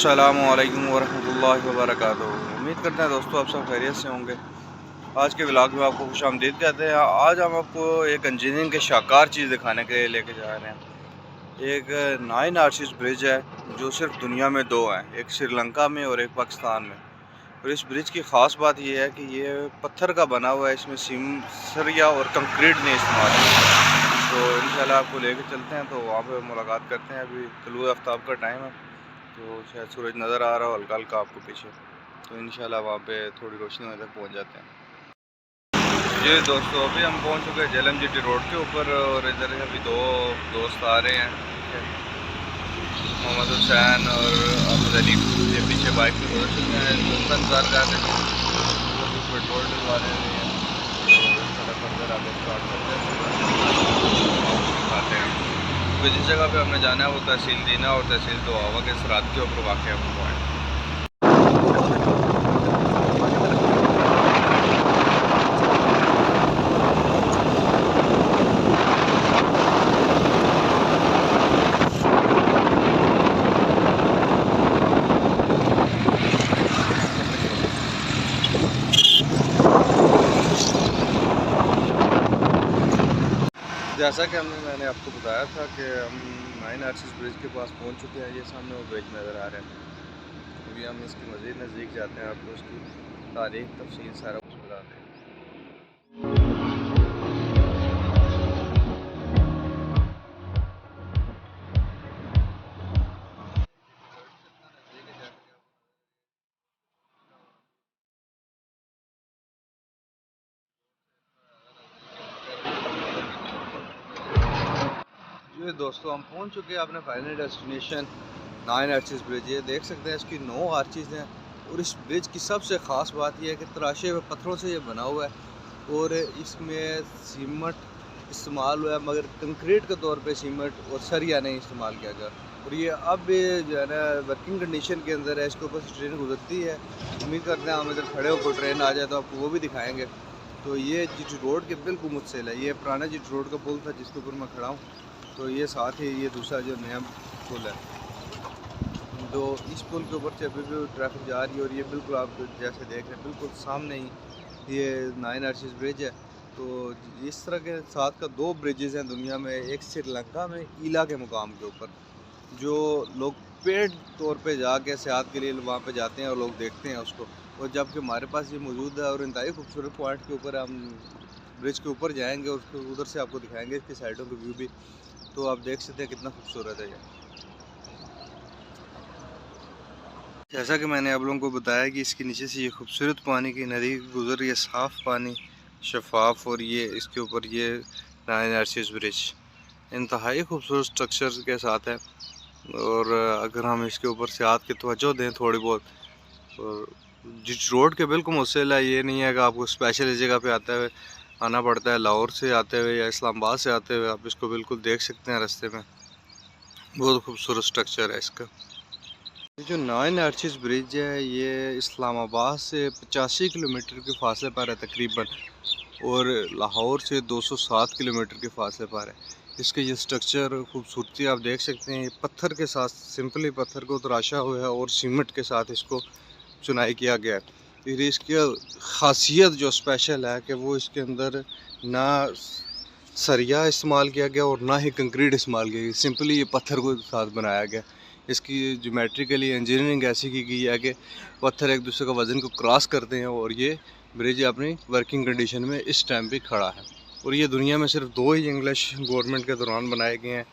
अस्सलामुअलैकुम वरहमतुल्लाहि वबरकातुहू। उम्मीद करते हैं दोस्तों आप सब खैरियत से होंगे। आज के व्लॉग में आपको खुशामदीद कहते हैं। आज हम आपको एक इंजीनियरिंग के शानदार चीज़ दिखाने के लिए लेके जा रहे हैं। एक 9 आर्चिस ब्रिज है जो सिर्फ दुनिया में दो हैं, एक श्रीलंका में और एक पाकिस्तान में। और इस ब्रिज की ख़ास बात यह है कि ये पत्थर का बना हुआ है, इसमें सरिया और कंक्रीट नहीं इस्तेमाल है। तो इंशाल्लाह आपको लेके चलते हैं, तो वहाँ पे मुलाकात करते हैं। अभी तलुए आफ्ताब का टाइम है, तो शायद सूरज नज़र आ रहा हो हल्का हल्का आपको पीछे। तो इंशाल्लाह वहाँ पे थोड़ी रोशनी होने तक पहुँच जाते हैं। जी दोस्तों, अभी हम पहुँच चुके हैं जेलम जीटी रोड के ऊपर, और इधर अभी दो दोस्त आ रहे हैं, मोहम्मद हुसैन और अहमद अली। ये पीछे बाइक पे गुजर चुके हैं, उनका इंतजार कर रहे हैं, वो पेट्रोल डलवा रहे हैं। तो सड़क अंदर आगे स्टार्ट करते हैं, दिखाते हैं। तो जिस जगह पे हमें जाना है वो तहसील दीना और तहसील दोआवा के सरात के ऊपर वाक़ है वो पॉइंट। जैसा कि मैंने आपको बताया था कि हम 9 आर्चिस ब्रिज के पास पहुंच चुके हैं। ये सामने वो ब्रिज नज़र आ रहा है। अभी हम इसके मज़ीद नज़दीक जाते हैं, आपको उसकी तारीख तफसील सारा कुछ बताते हैं। जी दोस्तों, हम पहुंच चुके हैं अपने फाइनल डेस्टिनेशन 9 आर्चिस ब्रिज। ये देख सकते हैं इसकी 9 आर्चिस हैं, और इस ब्रिज की सबसे ख़ास बात यह है कि तराशे हुए पत्थरों से ये बना हुआ है, और इसमें सीमेंट इस्तेमाल हुआ है, मगर कंक्रीट के तौर पे सीमेंट और सरिया नहीं इस्तेमाल किया गया। और ये अब जो है ना वर्किंग कंडीशन के अंदर है, इसके ऊपर से ट्रेन गुजरती है। उम्मीद करते हैं हम इधर खड़े होकर ट्रेन आ जाए तो आपको वो भी दिखाएँगे। तो ये जीटी रोड के बिल्कुल मुतसिल है, ये पुराना जीटी रोड का पुल था जिसके ऊपर मैं खड़ा हूँ। तो ये साथ ही ये दूसरा जो नया पुल है, तो इस पुल के ऊपर से अभी भी ट्रैफिक जा रही है। और ये बिल्कुल आप जैसे देख रहे हैं बिल्कुल सामने ही ये 9 आर्चिस ब्रिज है। तो इस तरह के साथ का दो ब्रिजेज़ हैं दुनिया में, एक श्रीलंका में ईला के मुकाम के ऊपर, जो लोग पेड तौर पे जाके सेहत के लिए वहाँ पे जाते हैं और लोग देखते हैं उसको। और जबकि हमारे पास ये मौजूद है, और इंतहाई खूबसूरत पॉइंट के ऊपर हम ब्रिज के ऊपर जाएंगे और उसको उधर से आपको दिखाएंगे इसकी साइडों के व्यू भी। तो आप देख सकते हैं कितना खूबसूरत है ये। जैसा कि मैंने आप लोगों को बताया कि इसके नीचे से ये खूबसूरत पानी की नदी गुजर रही है, साफ़ पानी, शफाफ। और ये इसके ऊपर ये 9 आर्चिस ब्रिज इंतहाई खूबसूरत स्ट्रक्चर के साथ है। और अगर हम इसके ऊपर से हाथ की तवज्जो दें थोड़ी बहुत, और जिस रोड के बिल्कुल मुस्सिल है, ये नहीं है कि आपको स्पेशल इस जगह पे आते हुए आना पड़ता है, लाहौर से आते हुए या इस्लामाबाद से आते हुए। आप इसको बिल्कुल देख सकते हैं रास्ते में, बहुत खूबसूरत स्ट्रक्चर है इसका। ये जो 9 आर्चिस ब्रिज है ये इस्लामाबाद से 85 किलोमीटर के फासले पर है तकरीबन, और लाहौर से 207 किलोमीटर के फासले पर है। इसके ये स्ट्रक्चर खूबसूरती आप देख सकते हैं। पत्थर के साथ सिंपली पत्थर को तराशा हुआ है और सीमेंट के साथ इसको चुनाई किया गया है। फिर इसकी खासियत जो स्पेशल है कि वो इसके अंदर ना सरिया इस्तेमाल किया गया और ना ही कंक्रीट इस्तेमाल किया गया, सिंपली ये पत्थर को साथ बनाया गया। इसकी ज्योमेट्रिकली इंजीनियरिंग ऐसी की गई है कि पत्थर एक दूसरे का वज़न को क्रॉस करते हैं, और ये ब्रिज अपनी वर्किंग कंडीशन में इस टाइम पे खड़ा है। और ये दुनिया में सिर्फ दो ही इंग्लिश गवर्नमेंट के दौरान बनाए गए हैं,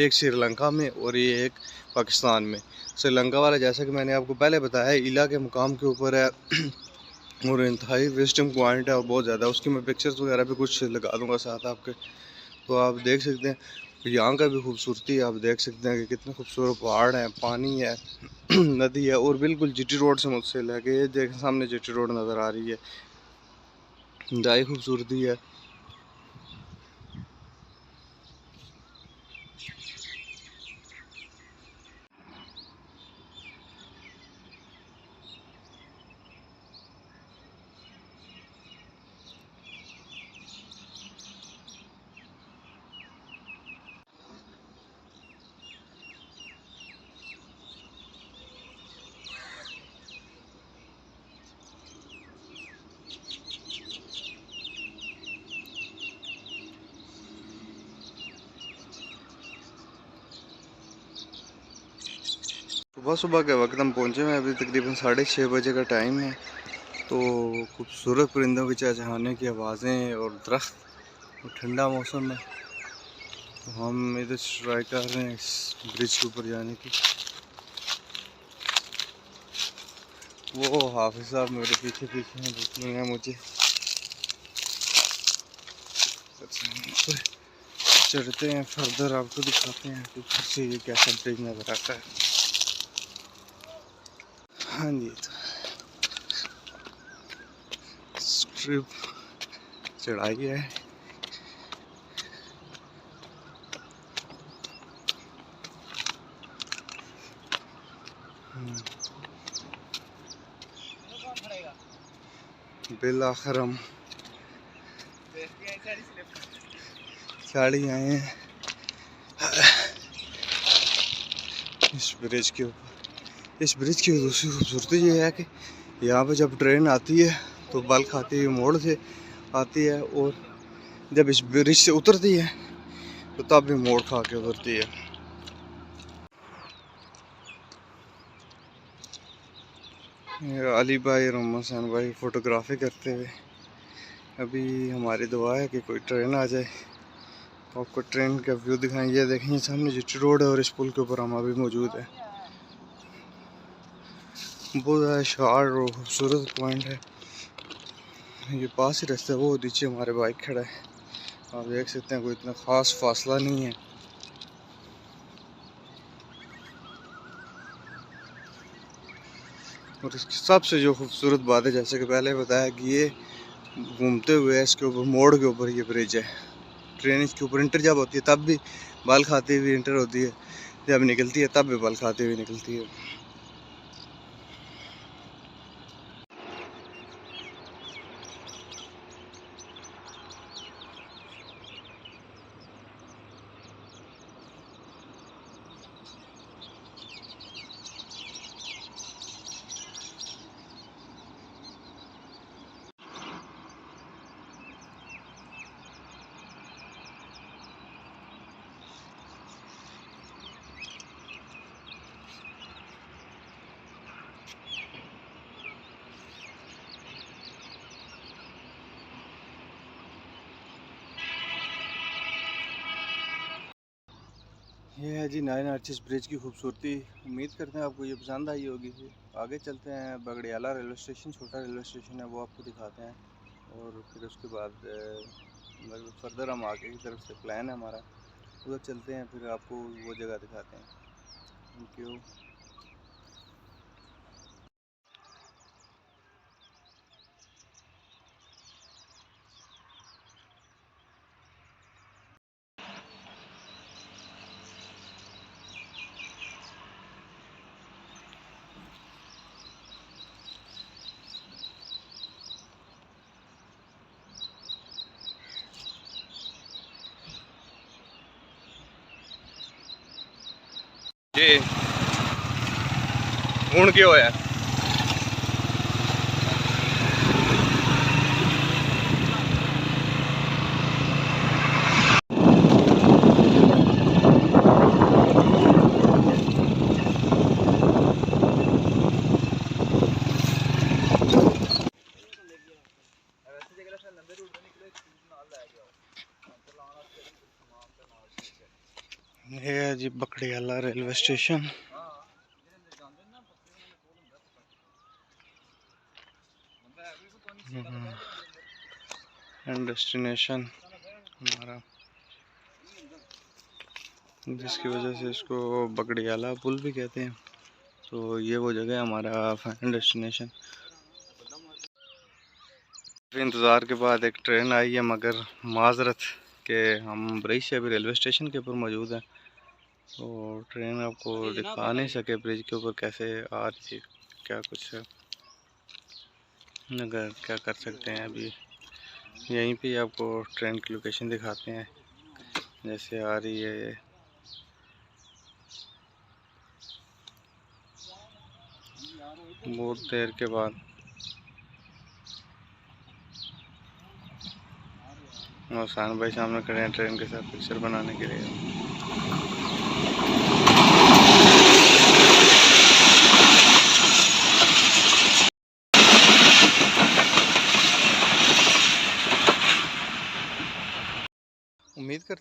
एक श्रीलंका में और ये एक पाकिस्तान में। श्रीलंका वाला जैसा कि मैंने आपको पहले बताया ईला के मुकाम के ऊपर है, और इंतहाई विजिटिंग पॉइंट है और बहुत ज़्यादा। उसकी मैं पिक्चर्स वगैरह भी कुछ लगा दूँगा साथ आपके, तो आप देख सकते हैं। यहाँ का भी खूबसूरती आप देख सकते हैं कि कितने खूबसूरत पहाड़ हैं, पानी है, नदी है, और बिल्कुल जीटी रोड से मुतसिल है कि ये देख सामने जीटी रोड नज़र आ रही है, इंतहाई खूबसूरती है। सुबह सुबह के वक्त हम पहुँचे हैं, अभी तकरीबन 6:30 बजे का टाइम है। तो खूबसूरत परिंदों के चहचहाने की आवाज़ें और दरख्त और ठंडा मौसम है। तो हम इधर ट्राई कर रहे हैं इस ब्रिज के ऊपर जाने की। वो हाफिज़ साहब मेरे पीछे पीछे हैं, देख हैं मुझे। चढ़ते हैं फर्दर, आपको दिखाते हैं कि ऊपर से ये कैसा ब्रिज नज़र आता है। हाँ जी, स्ट्रिप चढ़ाई है। बिल आखिर हम साड़ी आए हैं इस ब्रिज के ऊपर। इस ब्रिज की दूसरी खूबसूरती ये है कि यहाँ पे जब ट्रेन आती है तो बल खाती हुई मोड़ से आती है, और जब इस ब्रिज से उतरती है तो तब भी मोड़ खा के उतरती है। अली भाई और मोहम्मद भाई फ़ोटोग्राफी करते हुए। अभी हमारी दुआ है कि कोई ट्रेन आ जाए तो आपको ट्रेन का व्यू दिखाएं। ये देखें सामने जीटी रोड है और इस पुल के ऊपर हम अभी मौजूद है। बहुत ज़्यादा शार्प और खूबसूरत पॉइंट है। ये पास ही रास्ता है, वो नीचे हमारे बाइक खड़ा है, आप देख सकते हैं। कोई इतना ख़ास फासला नहीं है। और इसकी सबसे जो खूबसूरत बात है, जैसे कि पहले बताया कि ये घूमते हुए इसके ऊपर मोड़ के ऊपर ये ब्रिज है। ट्रेन इसके ऊपर इंटर जब होती है तब भी बाल खाती हुई इंटर होती है, जब निकलती है तब भी बाल खाती हुई निकलती है। ये है जी 9 आर्चिस ब्रिज की खूबसूरती। उम्मीद करते हैं आपको ये पसंद आई होगी। आगे चलते हैं, बगड़ियाला रेलवे स्टेशन, छोटा रेलवे स्टेशन है, वो आपको दिखाते हैं। और फिर उसके बाद मतलब फर्दर हम आगे की तरफ से प्लान है हमारा, उधर चलते हैं, फिर आपको वो जगह दिखाते हैं। Thank you. जी हूँ क्यों होया? ये है जी बकड़ियाला रेलवे स्टेशन। एंड डेस्टिनेशन हमारा, जिसकी वजह से इसको बकड़ियाला पुल भी कहते हैं। तो ये वो जगह है हमारा फाइनल डेस्टिनेशन। इंतज़ार के बाद एक ट्रेन आई है, मगर माजरत के हम ब्रिज से अभी रेलवे स्टेशन के ऊपर मौजूद हैं। तो ट्रेन आपको दिखा नहीं सके ब्रिज के ऊपर कैसे आ रही थी, क्या कुछ है, मगर क्या कर सकते हैं। अभी यहीं पे आपको ट्रेन की लोकेशन दिखाते हैं, जैसे आ रही है ये। बहुत देर के बाद आसान भाई सामने खड़े हैं ट्रेन के साथ पिक्चर बनाने के लिए।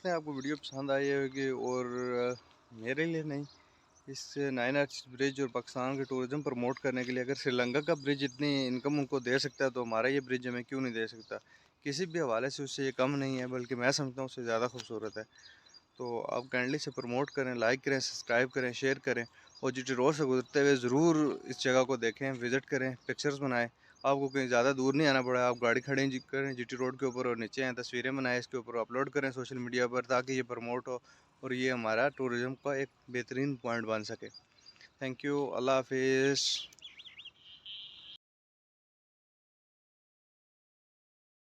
करते हैं आपको वीडियो पसंद आई होगी, और मेरे लिए नहीं, इस 9 आर्च ब्रिज और पाकिस्तान के टूरिज़्म प्रमोट करने के लिए अगर श्रीलंका का ब्रिज इतनी इनकम उनको दे सकता है तो हमारा ये ब्रिज हमें क्यों नहीं दे सकता। किसी भी हवाले से उससे ये कम नहीं है, बल्कि मैं समझता हूँ उससे ज़्यादा खूबसूरत है। तो आप काइंडली से प्रमोट करें, लाइक करें, सब्सक्राइब करें, शेयर करें, और जीटी रोड से गुजरते हुए ज़रूर इस जगह को देखें, विज़िट करें, पिक्चर्स बनाएं। आपको कहीं ज़्यादा दूर नहीं आना पड़ा, आप गाड़ी खड़ी करें जीटी रोड के ऊपर और नीचे आएँ, तस्वीरें बनाएं, इसके ऊपर अपलोड करें सोशल मीडिया पर, ताकि ये प्रमोट हो और ये हमारा टूरिज़्म का एक बेहतरीन पॉइंट बन सके। थैंक यू, अल्लाह हाफिज़।